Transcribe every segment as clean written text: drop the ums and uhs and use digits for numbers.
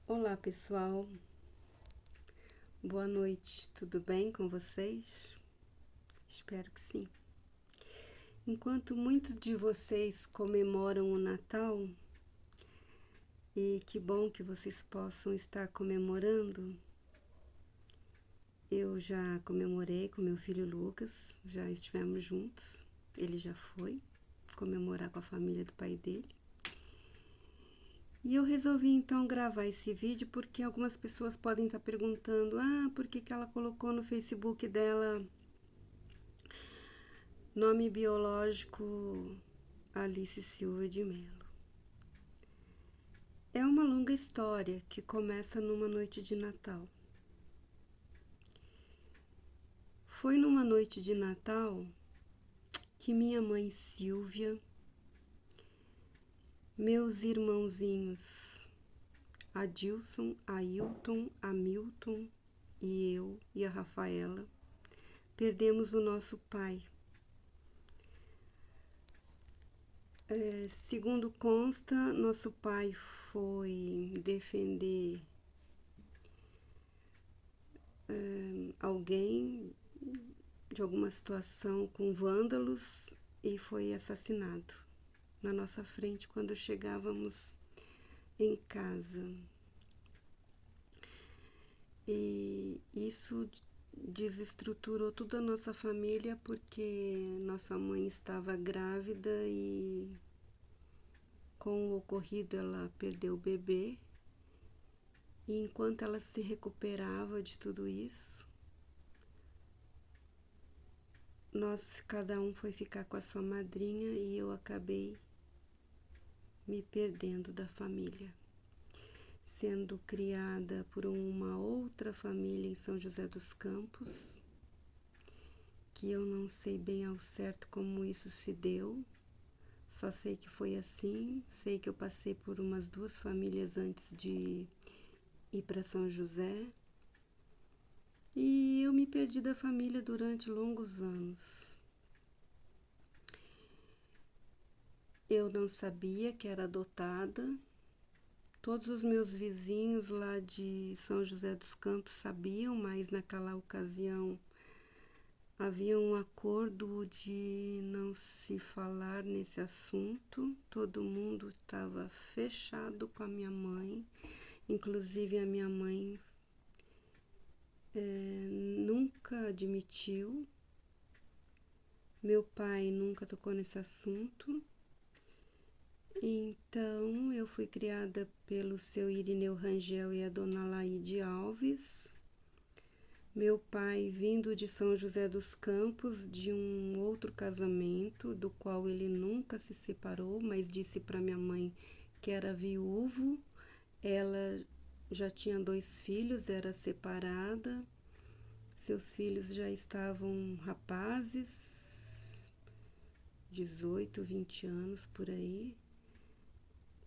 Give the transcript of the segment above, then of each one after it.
Olá pessoal, boa noite, tudo bem com vocês? Espero que sim. Enquanto muitos de vocês comemoram o Natal, e que bom que vocês possam estar comemorando, eu já comemorei com meu filho Lucas, já estivemos juntos, ele já foi comemorar com a família do pai dele. E eu resolvi então gravar esse vídeo porque algumas pessoas podem estar perguntando: por que ela colocou no Facebook dela nome biológico Alice Silva de Mello? É uma longa história que começa numa noite de Natal. Foi numa noite de Natal que minha mãe Silvia, meus irmãozinhos Adilson, Ailton, Hamilton e eu e a Rafaela perdemos o nosso pai. Segundo consta, nosso pai foi defender alguém de alguma situação com vândalos e foi assassinado na nossa frente quando chegávamos em casa. E isso desestruturou toda a nossa família porque nossa mãe estava grávida e com o ocorrido ela perdeu o bebê. E enquanto ela se recuperava de tudo isso, cada um foi ficar com a sua madrinha e eu acabei me perdendo da família, sendo criada por uma outra família em São José dos Campos, que eu não sei bem ao certo como isso se deu, só sei que foi assim. Sei que eu passei por umas 2 famílias antes de ir para São José, e eu me perdi da família durante longos anos. Eu não sabia que era adotada. Todos os meus vizinhos lá de São José dos Campos sabiam, mas naquela ocasião havia um acordo de não se falar nesse assunto. Todo mundo estava fechado com a minha mãe, inclusive a minha mãe nunca admitiu. Meu pai nunca tocou nesse assunto. Então, eu fui criada pelo seu Irineu Rangel e a dona Laide Alves. Meu pai, vindo de São José dos Campos, de um outro casamento, do qual ele nunca se separou, mas disse para minha mãe que era viúvo. Ela já tinha 2 filhos, era separada. Seus filhos já estavam rapazes, 18, 20 anos por aí.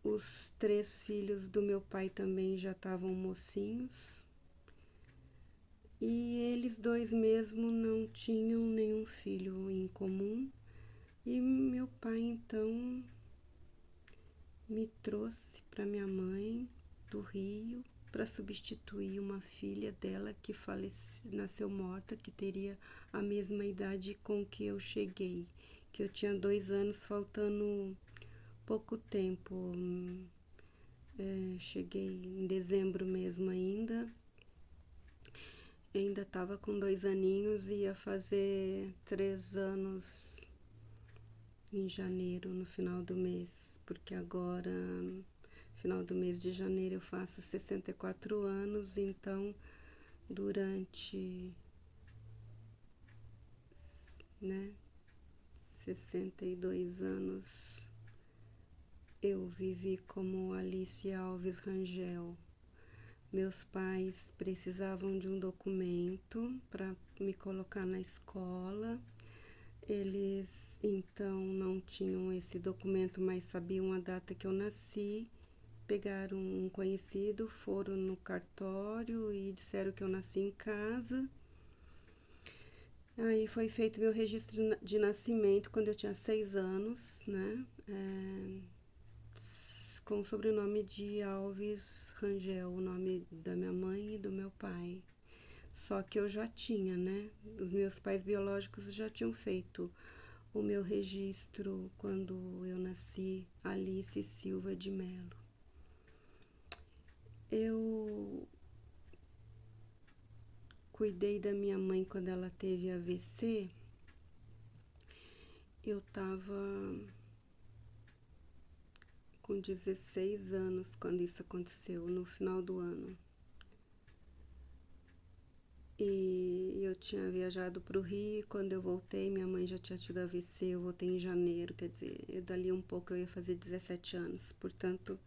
Os 3 filhos do meu pai também já estavam mocinhos. E eles 2 mesmo não tinham nenhum filho em comum. E meu pai então me trouxe para minha mãe do Rio para substituir uma filha dela que nasceu morta, que teria a mesma idade com que eu cheguei, que eu tinha 2 anos, faltando pouco tempo. Cheguei em dezembro mesmo ainda estava com 2 aninhos e ia fazer 3 anos em janeiro, no final do mês, porque agora, final do mês de janeiro, eu faço 64 anos, então durante, 62 anos eu vivi como Alice Alves Rangel. Meus pais precisavam de um documento para me colocar na escola. Eles então não tinham esse documento, mas sabiam a data que eu nasci. Pegaram um conhecido, foram no cartório e disseram que eu nasci em casa. Aí foi feito meu registro de nascimento quando eu tinha 6 anos, né? com o sobrenome de Alves Rangel, o nome da minha mãe e do meu pai. Só que eu já tinha, né? Os meus pais biológicos já tinham feito o meu registro quando eu nasci, Alice Silva de Melo. Eu cuidei da minha mãe quando ela teve AVC. Eu tava com 16 anos quando isso aconteceu, no final do ano. E eu tinha viajado para o Rio e quando eu voltei, minha mãe já tinha tido AVC, eu voltei em janeiro, quer dizer, dali um pouco eu ia fazer 17 anos. Portanto,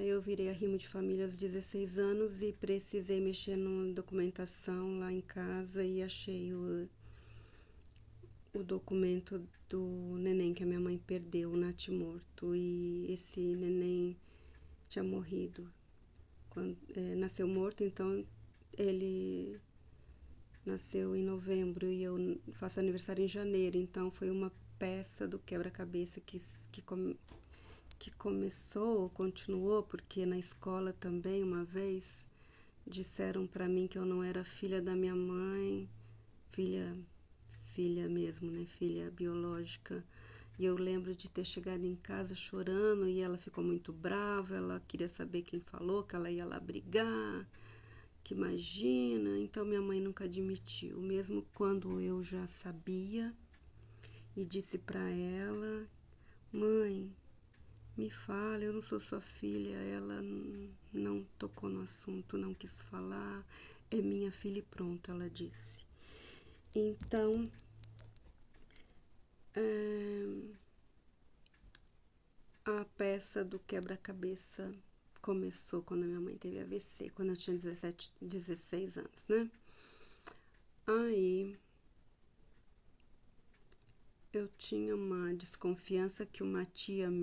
eu virei arrimo de família aos 16 anos e precisei mexer na documentação lá em casa e achei o documento do neném que a minha mãe perdeu, o natimorto. E esse neném tinha morrido, nasceu morto, então ele nasceu em novembro e eu faço aniversário em janeiro, então foi uma peça do quebra-cabeça que começou, continuou, porque na escola também uma vez disseram para mim que eu não era filha da minha mãe, filha mesmo, né, filha biológica. E eu lembro de ter chegado em casa chorando e ela ficou muito brava, ela queria saber quem falou, que ela ia lá brigar, que imagina. Então minha mãe nunca admitiu, mesmo quando eu já sabia e disse para ela: "Mãe, me fala, eu não sou sua filha". Ela não tocou no assunto, não quis falar. É minha filha e pronto, ela disse. Então, a peça do quebra-cabeça começou quando a minha mãe teve AVC, quando eu tinha 16 anos, né? Aí eu tinha uma desconfiança que uma tia minha